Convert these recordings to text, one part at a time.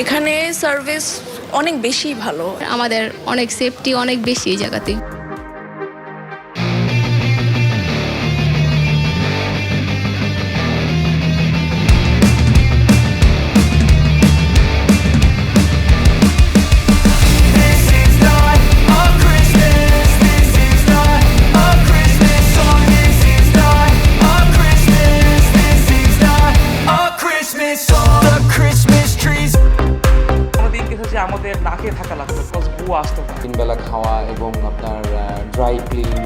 এখানে সার্ভিস অনেক বেশি ভালো, আমাদের অনেক সেফটি অনেক বেশি এই জায়গাতে। আমাদের না খেয়ে থাকা লাগতো, বিকজ বুয়া আসতো না। 3 বেলা খাওয়া এবং আপনার ড্রাই ক্লিন,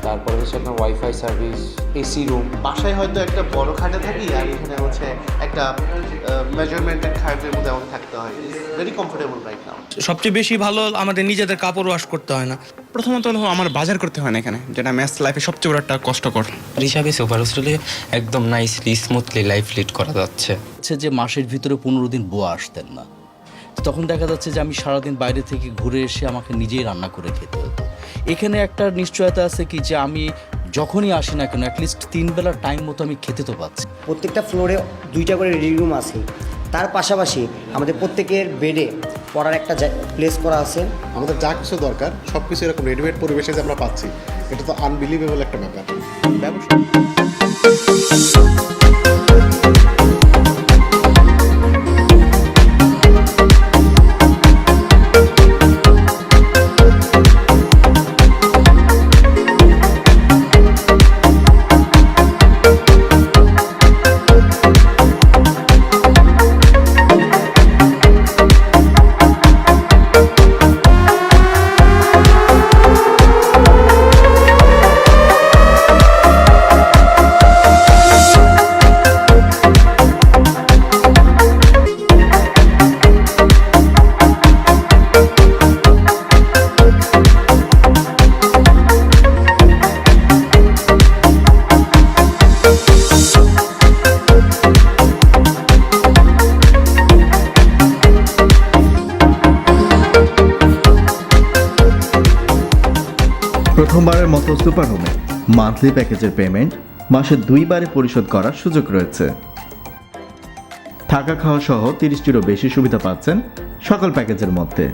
তারপরে হচ্ছে আপনার ওয়াইফাই সার্ভিস, এসি রুম। বাসায় হয়তো একটা বড় খাটে থাকি, আর এখানে হচ্ছে একটা মেজারমেন্টের খাটের মধ্যে আমাকে থাকতে হয়। Very comfortable right now. সবচেয়ে বেশি ভালো আমাদের নিজেদের কাপড় ওয়াশ করতে হয় না। প্রথমত হলো আমার বাজার করতে হয় না এখানে, যেটা ম্যাথ লাইফে সবচেয়ে বড় একটা কষ্টকর। হিসাবে সুপার হোস্টেলে একদম নাইসলি স্মুথলি লাইফ লিড করা যাচ্ছে। যে মাসের ভিতরে 15 দিন বুয়া আসতেন না, তখন দেখা যাচ্ছে যে আমি সারাদিন বাইরে থেকে ঘুরে এসে আমাকে নিজেই রান্না করে খেতে হতো। এখানে একটা নিশ্চয়তা আছে কি যে আমি যখনই আসি না কেন অ্যাটলিস্ট 3 বেলার টাইম মতো আমি খেতে তো পাচ্ছি। প্রত্যেকটা ফ্লোরে 2টা করে রেডি রুম আছে, তার পাশাপাশি আমাদের প্রত্যেকের বেডে পড়ার একটা প্লেস করা আছে। আমাদের যা কিছু দরকার সব কিছু এরকম রেডিমেড পরিবেশে যে আমরা পাচ্ছি, এটা তো আনবিলিভেবল একটা ব্যাপার। প্রথমবারের মতো সুপার হোমে মান্থলি প্যাকেজের পেমেন্ট মাসে 2 বারে পরিশোধ করার সুযোগ রয়েছে। থাকা খাওয়া সহ 30টিরও বেশি সুবিধা পাচ্ছেন সকল প্যাকেজের মধ্যে।